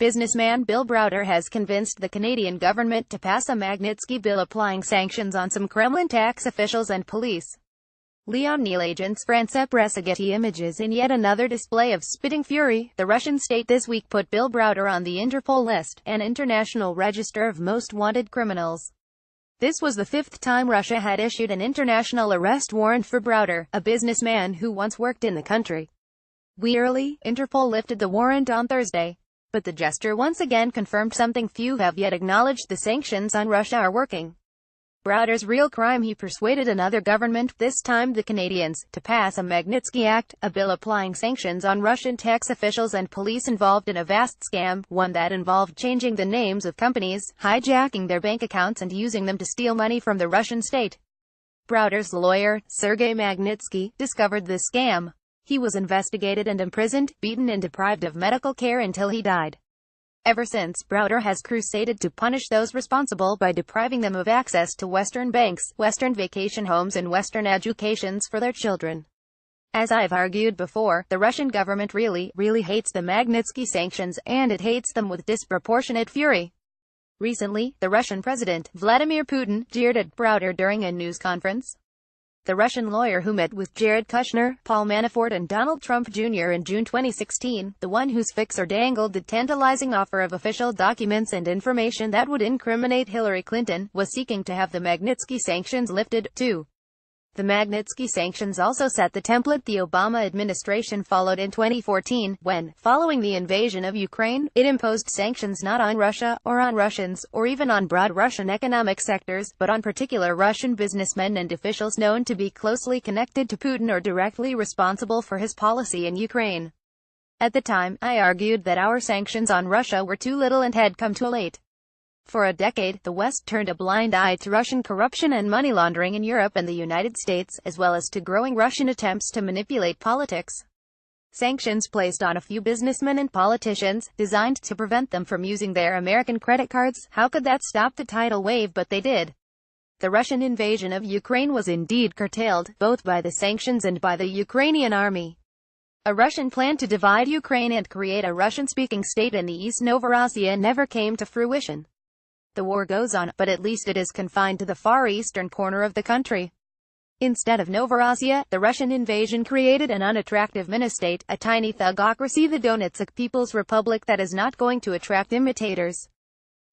Businessman Bill Browder has convinced the Canadian government to pass a Magnitsky bill applying sanctions on some Kremlin tax officials and police. Leon Neal agents. France Press. Getty Images. In yet another display of spitting fury, the Russian state this week put Bill Browder on the Interpol list, an international register of most wanted criminals. This was the fifth time Russia had issued an international arrest warrant for Browder, a businessman who once worked in the country. Interpol lifted the warrant on Thursday. But the gesture once again confirmed something few have yet acknowledged: the sanctions on Russia are working. Browder's real crime: he persuaded another government, this time the Canadians, to pass a Magnitsky Act, a bill applying sanctions on Russian tax officials and police involved in a vast scam, one that involved changing the names of companies, hijacking their bank accounts and using them to steal money from the Russian state. Browder's lawyer, Sergei Magnitsky, discovered the scam. He was investigated and imprisoned, beaten and deprived of medical care until he died. Ever since, Browder has crusaded to punish those responsible by depriving them of access to Western banks, Western vacation homes and Western educations for their children. As I've argued before, the Russian government really hates the Magnitsky sanctions, and it hates them with disproportionate fury. Recently, the Russian President, Vladimir Putin, jeered at Browder during a news conference. The Russian lawyer who met with Jared Kushner, Paul Manafort and Donald Trump Jr. in June 2016, the one whose fixer dangled the tantalizing offer of official documents and information that would incriminate Hillary Clinton, was seeking to have the Magnitsky sanctions lifted, too. The Magnitsky sanctions also set the template the Obama administration followed in 2014, when, following the invasion of Ukraine, it imposed sanctions not on Russia, or on Russians, or even on broad Russian economic sectors, but on particular Russian businessmen and officials known to be closely connected to Putin or directly responsible for his policy in Ukraine. At the time, I argued that our sanctions on Russia were too little and had come too late. For a decade, the West turned a blind eye to Russian corruption and money laundering in Europe and the United States, as well as to growing Russian attempts to manipulate politics. Sanctions placed on a few businessmen and politicians, designed to prevent them from using their American credit cards. How could that stop the tidal wave? But they did. The Russian invasion of Ukraine was indeed curtailed, both by the sanctions and by the Ukrainian army. A Russian plan to divide Ukraine and create a Russian-speaking state in the East, Novorossiya, never came to fruition. The war goes on, but at least it is confined to the far eastern corner of the country. Instead of Novorossiya, the Russian invasion created an unattractive mini-state, a tiny thugocracy, the Donetsk People's Republic, that is not going to attract imitators.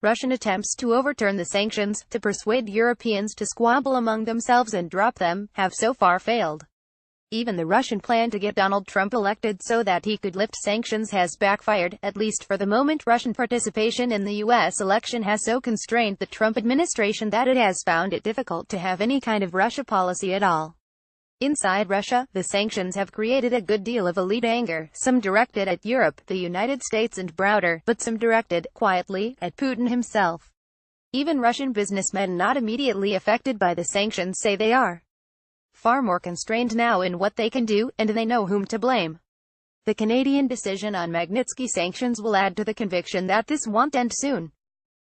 Russian attempts to overturn the sanctions, to persuade Europeans to squabble among themselves and drop them, have so far failed. Even the Russian plan to get Donald Trump elected so that he could lift sanctions has backfired, at least for the moment. Russian participation in the U.S. election has so constrained the Trump administration that it has found it difficult to have any kind of Russia policy at all. Inside Russia, the sanctions have created a good deal of elite anger, some directed at Europe, the United States and Browder, but some directed, quietly, at Putin himself. Even Russian businessmen not immediately affected by the sanctions say they are far more constrained now in what they can do, and they know whom to blame. The Canadian decision on Magnitsky sanctions will add to the conviction that this won't end soon.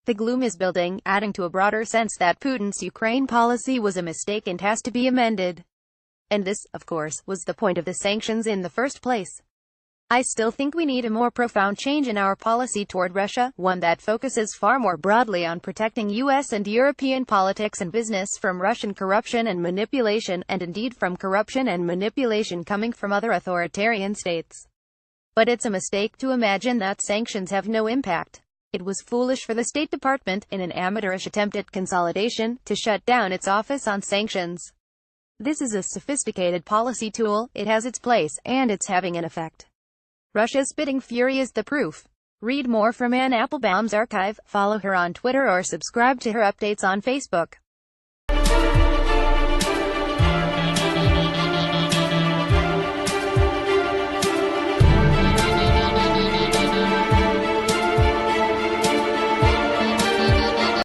The gloom is building, adding to a broader sense that Putin's Ukraine policy was a mistake and has to be amended. And this, of course, was the point of the sanctions in the first place. I still think we need a more profound change in our policy toward Russia, one that focuses far more broadly on protecting U.S. and European politics and business from Russian corruption and manipulation, and indeed from corruption and manipulation coming from other authoritarian states. But it's a mistake to imagine that sanctions have no impact. It was foolish for the State Department, in an amateurish attempt at consolidation, to shut down its office on sanctions. This is a sophisticated policy tool, it has its place, and it's having an effect. Russia's spitting fury is the proof. Read more from Anne Applebaum's archive, follow her on Twitter or subscribe to her updates on Facebook.